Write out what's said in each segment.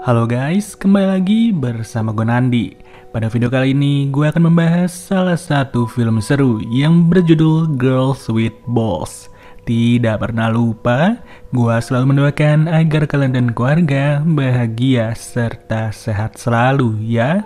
Halo guys, kembali lagi bersama gue Nandi. Pada video kali ini, gue akan membahas salah satu film seru yang berjudul Girls with Balls. Tidak pernah lupa, gue selalu mendoakan agar kalian dan keluarga bahagia serta sehat selalu ya.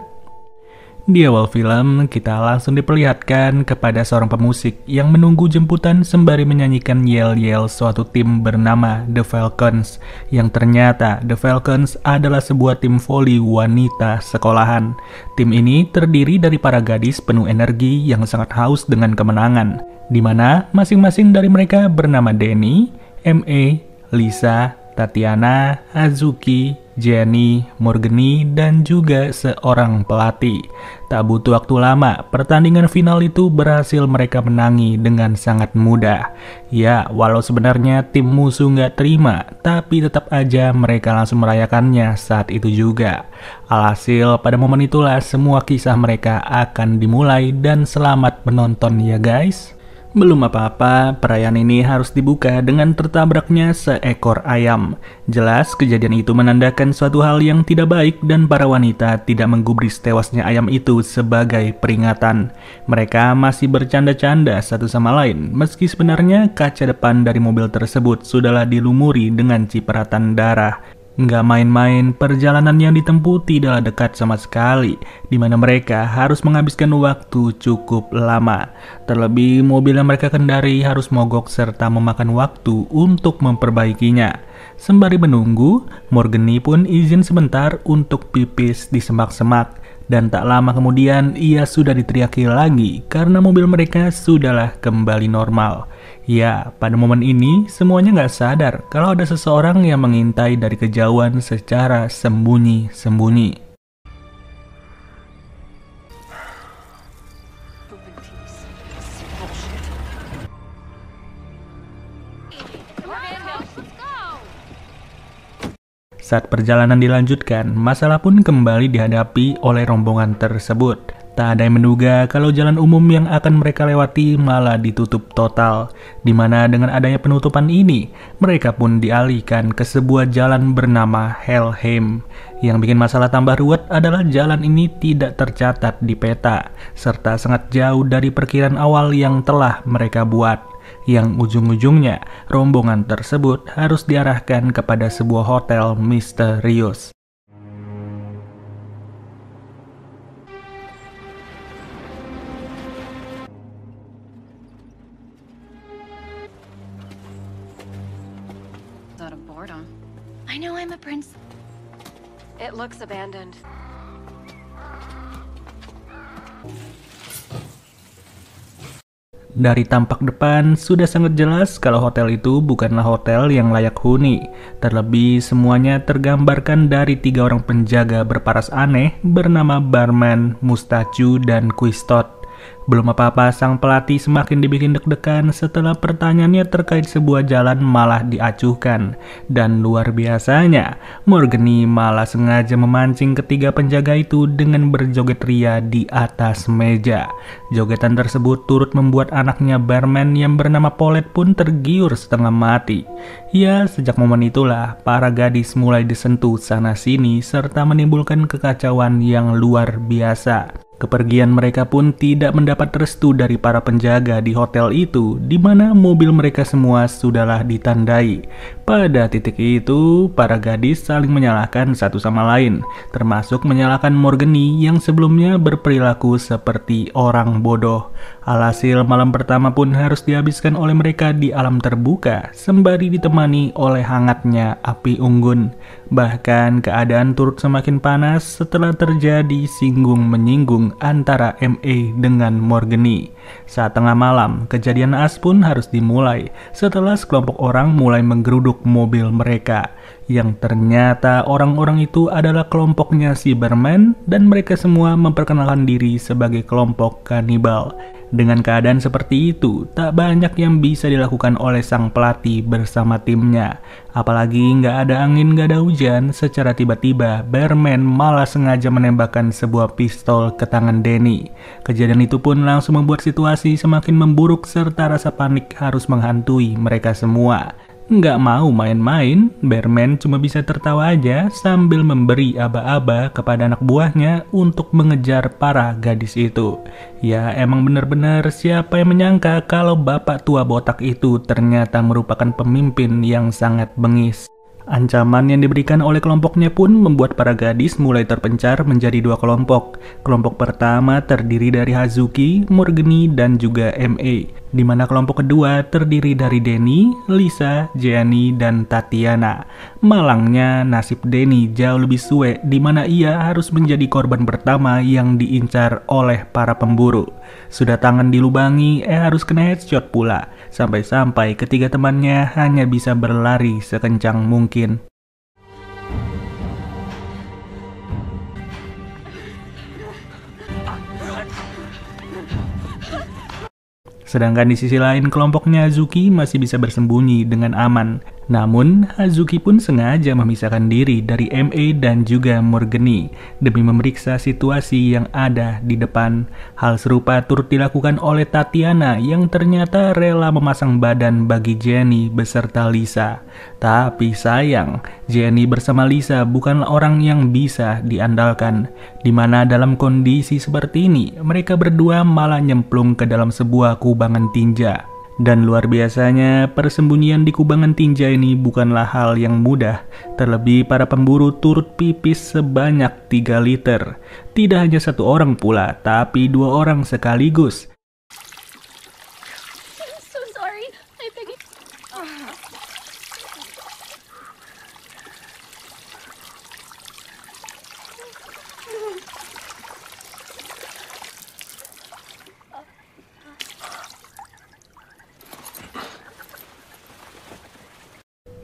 Di awal film, kita langsung diperlihatkan kepada seorang pemusik yang menunggu jemputan sembari menyanyikan yel-yel suatu tim bernama The Falcons, yang ternyata The Falcons adalah sebuah tim voli wanita sekolahan. Tim ini terdiri dari para gadis penuh energi yang sangat haus dengan kemenangan, di mana masing-masing dari mereka bernama Denny, MA, Lisa, Tatiana, Azuki, Jenny, Morgany, dan juga seorang pelatih. Tak butuh waktu lama, pertandingan final itu berhasil mereka menangi dengan sangat mudah. Ya, walau sebenarnya tim musuh nggak terima, tapi tetap aja mereka langsung merayakannya saat itu juga. Alhasil, pada momen itulah semua kisah mereka akan dimulai dan selamat menonton ya guys. Belum apa-apa, perayaan ini harus dibuka dengan tertabraknya seekor ayam. Jelas, kejadian itu menandakan suatu hal yang tidak baik dan para wanita tidak menggubris tewasnya ayam itu sebagai peringatan. Mereka masih bercanda-canda satu sama lain, meski sebenarnya kaca depan dari mobil tersebut sudahlah dilumuri dengan cipratan darah. Nggak main-main, perjalanan yang ditempuh tidaklah dekat sama sekali, di mana mereka harus menghabiskan waktu cukup lama. Terlebih, mobil yang mereka kendari harus mogok serta memakan waktu untuk memperbaikinya. Sembari menunggu, Morgany pun izin sebentar untuk pipis di semak-semak. Dan tak lama kemudian, ia sudah diteriaki lagi karena mobil mereka sudahlah kembali normal. Ya, pada momen ini semuanya nggak sadar kalau ada seseorang yang mengintai dari kejauhan secara sembunyi-sembunyi. Saat perjalanan dilanjutkan, masalah pun kembali dihadapi oleh rombongan tersebut. Tak ada yang menduga kalau jalan umum yang akan mereka lewati malah ditutup total, di mana dengan adanya penutupan ini, mereka pun dialihkan ke sebuah jalan bernama Helheim. Yang bikin masalah tambah ruwet adalah jalan ini tidak tercatat di peta, serta sangat jauh dari perkiraan awal yang telah mereka buat. Yang ujung-ujungnya, rombongan tersebut harus diarahkan kepada sebuah hotel misterius. Out of boredom. I know I'm a prince. It looks abandoned. Dari tampak depan, sudah sangat jelas kalau hotel itu bukanlah hotel yang layak huni. Terlebih, semuanya tergambarkan dari 3 orang penjaga berparas aneh bernama Barman, Mustachu, dan Quistot. Belum apa-apa, sang pelatih semakin dibikin deg-degan setelah pertanyaannya terkait sebuah jalan malah diacuhkan. Dan luar biasanya, Morgany malah sengaja memancing ketiga penjaga itu dengan berjoget ria di atas meja. Jogetan tersebut turut membuat anaknya Barman yang bernama Paulette pun tergiur setengah mati. Ya, sejak momen itulah, para gadis mulai disentuh sana-sini serta menimbulkan kekacauan yang luar biasa. Kepergian mereka pun tidak mendapat restu dari para penjaga di hotel itu, di mana mobil mereka semua sudahlah ditandai. Pada titik itu, para gadis saling menyalahkan satu sama lain, termasuk menyalahkan Morgany yang sebelumnya berperilaku seperti orang bodoh. Alhasil, malam pertama pun harus dihabiskan oleh mereka di alam terbuka, sembari ditemani oleh hangatnya api unggun. Bahkan, keadaan turut semakin panas setelah terjadi singgung-menyinggung antara MA dengan Morgany. Saat tengah malam, kejadian naas pun harus dimulai setelah sekelompok orang mulai menggeruduk mobil mereka. Yang ternyata orang-orang itu adalah kelompoknya si Barman dan mereka semua memperkenalkan diri sebagai kelompok kanibal. Dengan keadaan seperti itu, tak banyak yang bisa dilakukan oleh sang pelatih bersama timnya. Apalagi nggak ada angin, nggak ada hujan, secara tiba-tiba Barman malah sengaja menembakkan sebuah pistol ke tangan Denny. Kejadian itu pun langsung membuat situasi semakin memburuk serta rasa panik harus menghantui mereka semua. Nggak mau main-main, Bearman cuma bisa tertawa aja sambil memberi aba-aba kepada anak buahnya untuk mengejar para gadis itu. Ya emang bener-bener siapa yang menyangka kalau bapak tua botak itu ternyata merupakan pemimpin yang sangat bengis. Ancaman yang diberikan oleh kelompoknya pun membuat para gadis mulai terpencar menjadi dua kelompok. Kelompok pertama terdiri dari Hazuki, Morgany, dan juga MA. Di mana kelompok kedua terdiri dari Denny, Lisa, Gianni, dan Tatiana. Malangnya nasib Denny jauh lebih suwe di mana ia harus menjadi korban pertama yang diincar oleh para pemburu. Sudah tangan dilubangi, harus kena headshot pula. Sampai-sampai ketiga temannya hanya bisa berlari sekencang mungkin. Sedangkan di sisi lain kelompoknya Hazuki masih bisa bersembunyi dengan aman. Namun, Hazuki pun sengaja memisahkan diri dari MA dan juga Morgany demi memeriksa situasi yang ada di depan. Hal serupa turut dilakukan oleh Tatiana yang ternyata rela memasang badan bagi Jenny beserta Lisa. Tapi sayang, Jenny bersama Lisa bukanlah orang yang bisa diandalkan. Di mana dalam kondisi seperti ini, mereka berdua malah nyemplung ke dalam sebuah kubangan tinja. Dan luar biasanya, persembunyian di kubangan tinja ini bukanlah hal yang mudah. Terlebih para pemburu turut pipis sebanyak 3 liter. Tidak hanya satu orang pula, tapi 2 orang sekaligus. I'm so sorry. I beg you.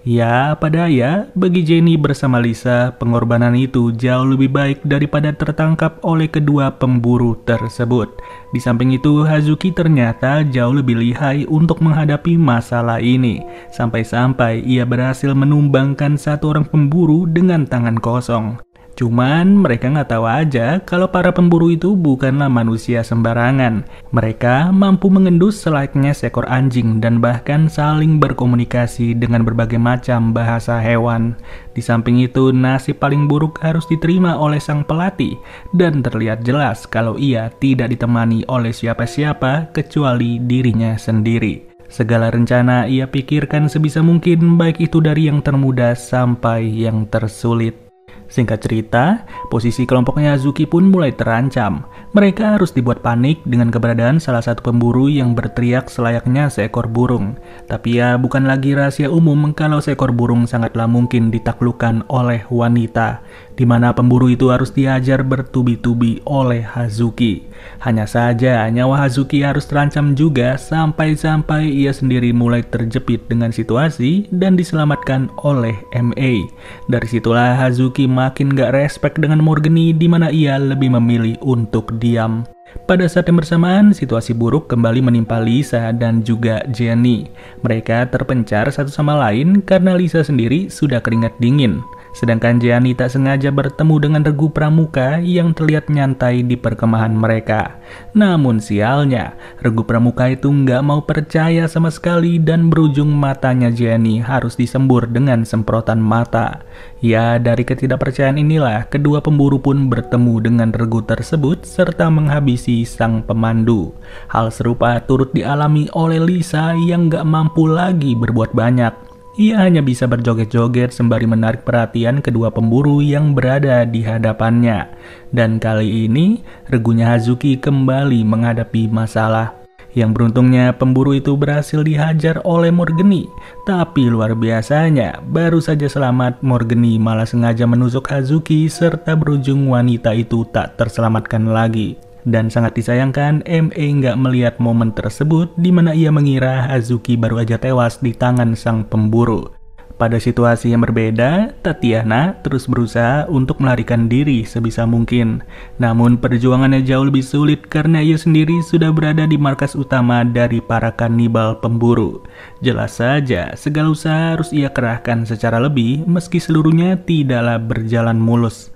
Ya, apa daya, bagi Jenny bersama Lisa, pengorbanan itu jauh lebih baik daripada tertangkap oleh kedua pemburu tersebut. Di samping itu, Hazuki ternyata jauh lebih lihai untuk menghadapi masalah ini. Sampai-sampai ia berhasil menumbangkan satu orang pemburu dengan tangan kosong. Cuman mereka nggak tahu aja kalau para pemburu itu bukanlah manusia sembarangan. Mereka mampu mengendus selayaknya seekor anjing dan bahkan saling berkomunikasi dengan berbagai macam bahasa hewan. Di samping itu, nasib paling buruk harus diterima oleh sang pelatih dan terlihat jelas kalau ia tidak ditemani oleh siapa-siapa kecuali dirinya sendiri. Segala rencana ia pikirkan sebisa mungkin, baik itu dari yang termudah sampai yang tersulit. Singkat cerita, posisi kelompoknya Hazuki pun mulai terancam. Mereka harus dibuat panik dengan keberadaan salah satu pemburu yang berteriak selayaknya seekor burung. Tapi ya bukan lagi rahasia umum kalau seekor burung sangatlah mungkin ditaklukkan oleh wanita, di mana pemburu itu harus dihajar bertubi-tubi oleh Hazuki. Hanya saja nyawa Hazuki harus terancam juga sampai-sampai ia sendiri mulai terjepit dengan situasi dan diselamatkan oleh MA. Dari situlah Hazuki makin gak respect dengan Morgany di mana ia lebih memilih untuk diam. Pada saat yang bersamaan, situasi buruk kembali menimpa Lisa dan juga Jenny. Mereka terpencar satu sama lain karena Lisa sendiri sudah keringat dingin. Sedangkan Gianni tak sengaja bertemu dengan regu pramuka yang terlihat nyantai di perkemahan mereka. Namun sialnya, regu pramuka itu nggak mau percaya sama sekali dan berujung matanya Gianni harus disembur dengan semprotan mata. Ya, dari ketidakpercayaan inilah kedua pemburu pun bertemu dengan regu tersebut serta menghabisi sang pemandu. Hal serupa turut dialami oleh Lisa yang nggak mampu lagi berbuat banyak. Ia hanya bisa berjoget-joget sembari menarik perhatian kedua pemburu yang berada di hadapannya. Dan kali ini, regunya Hazuki kembali menghadapi masalah. Yang beruntungnya, pemburu itu berhasil dihajar oleh Morgany. Tapi luar biasanya, baru saja selamat, Morgany malah sengaja menusuk Hazuki serta berujung wanita itu tak terselamatkan lagi. Dan sangat disayangkan, MA nggak melihat momen tersebut di mana ia mengira Hazuki baru aja tewas di tangan sang pemburu. Pada situasi yang berbeda, Tatiana terus berusaha untuk melarikan diri sebisa mungkin. Namun perjuangannya jauh lebih sulit karena ia sendiri sudah berada di markas utama dari para kanibal pemburu. Jelas saja, segala usaha harus ia kerahkan secara lebih meski seluruhnya tidaklah berjalan mulus.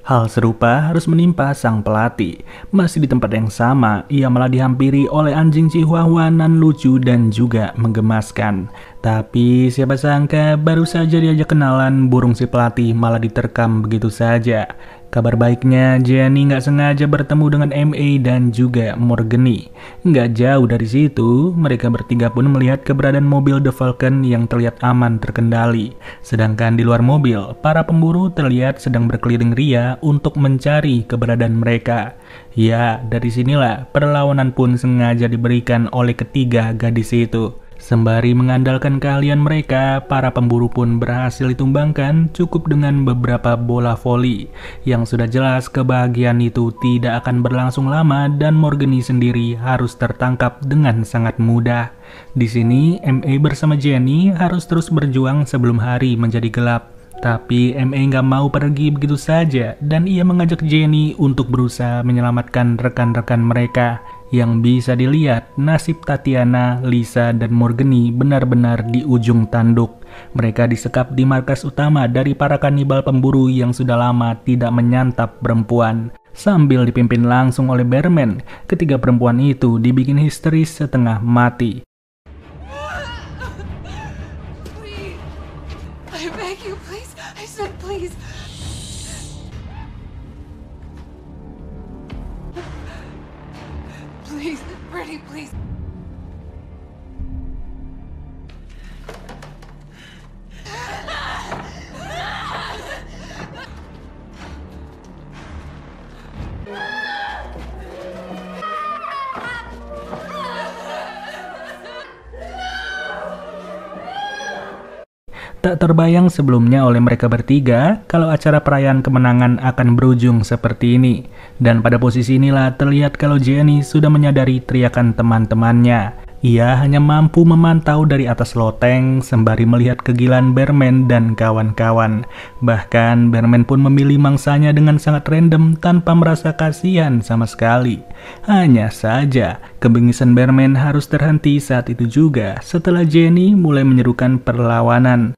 Hal serupa harus menimpa sang pelatih. Masih di tempat yang sama, ia malah dihampiri oleh anjing Chihuahua nan lucu dan juga menggemaskan. Tapi siapa sangka baru saja diajak kenalan, burung si pelatih malah diterkam begitu saja. Kabar baiknya, Jenny nggak sengaja bertemu dengan MA dan juga Morgany. Nggak jauh dari situ, mereka bertiga pun melihat keberadaan mobil The Falcon yang terlihat aman terkendali. Sedangkan di luar mobil, para pemburu terlihat sedang berkeliling ria untuk mencari keberadaan mereka. Ya, dari sinilah perlawanan pun sengaja diberikan oleh ketiga gadis itu. Sembari mengandalkan keahlian mereka, para pemburu pun berhasil ditumbangkan cukup dengan beberapa bola voli. Yang sudah jelas kebahagiaan itu tidak akan berlangsung lama dan Morgany sendiri harus tertangkap dengan sangat mudah. Di sini, MA bersama Jenny harus terus berjuang sebelum hari menjadi gelap. Tapi MA nggak mau pergi begitu saja dan ia mengajak Jenny untuk berusaha menyelamatkan rekan-rekan mereka. Yang bisa dilihat, nasib Tatiana, Lisa, dan Morgany benar-benar di ujung tanduk. Mereka disekap di markas utama dari para kanibal pemburu yang sudah lama tidak menyantap perempuan. Sambil dipimpin langsung oleh Bearman, ketiga perempuan itu dibikin histeris setengah mati. Please. I beg you, please. I said please. Please, Freddy, please. Tak terbayang sebelumnya oleh mereka bertiga kalau acara perayaan kemenangan akan berujung seperti ini. Dan pada posisi inilah terlihat kalau Jenny sudah menyadari teriakan teman-temannya. Ia hanya mampu memantau dari atas loteng sembari melihat kegilaan Bearman dan kawan-kawan. Bahkan Bearman pun memilih mangsanya dengan sangat random tanpa merasa kasihan sama sekali. Hanya saja, kebengisan Bearman harus terhenti saat itu juga setelah Jenny mulai menyerukan perlawanan.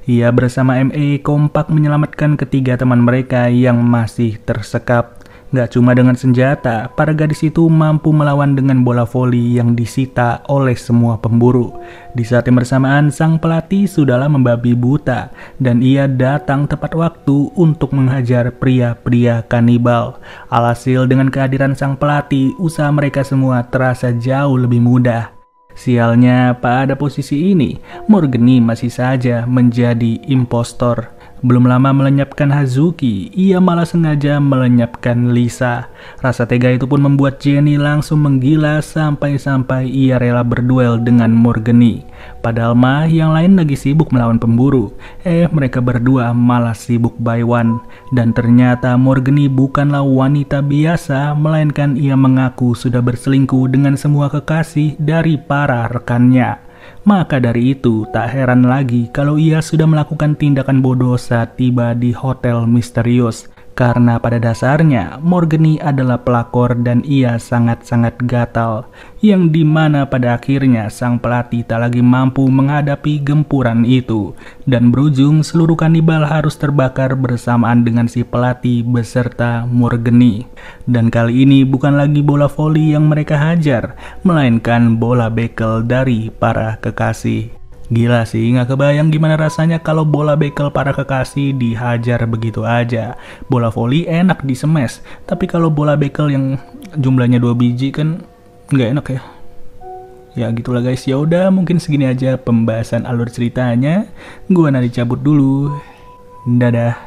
Ia bersama MA kompak menyelamatkan ketiga teman mereka yang masih tersekap. Gak cuma dengan senjata, para gadis itu mampu melawan dengan bola voli yang disita oleh semua pemburu. Di saat yang bersamaan, sang pelatih sudahlah membabi buta, dan ia datang tepat waktu untuk menghajar pria-pria kanibal. Alhasil dengan kehadiran sang pelatih, usaha mereka semua terasa jauh lebih mudah. Sialnya, pada posisi ini, Morgany masih saja menjadi impostor. Belum lama melenyapkan Hazuki, ia malah sengaja melenyapkan Lisa. Rasa tega itu pun membuat Jenny langsung menggila sampai-sampai ia rela berduel dengan Morgany. Padahal mah yang lain lagi sibuk melawan pemburu. Mereka berdua malah sibuk by one. Dan ternyata Morgany bukanlah wanita biasa, melainkan ia mengaku sudah berselingkuh dengan semua kekasih dari para rekannya. Maka dari itu, tak heran lagi kalau ia sudah melakukan tindakan bodoh saat tiba di hotel misterius. Karena pada dasarnya, Morgany adalah pelakor dan ia sangat-sangat gatal. Yang dimana pada akhirnya sang pelatih tak lagi mampu menghadapi gempuran itu. Dan berujung seluruh kanibal harus terbakar bersamaan dengan si pelatih beserta Morgany. Dan kali ini bukan lagi bola voli yang mereka hajar, melainkan bola bekel dari para kekasih. Gila sih, nggak kebayang gimana rasanya kalau bola bekel para kekasih dihajar begitu aja. Bola voli enak di smash, tapi kalau bola bekel yang jumlahnya 2 biji kan nggak enak ya. Ya gitulah guys, ya udah mungkin segini aja pembahasan alur ceritanya. Gua Nadi cabut dulu. Dadah.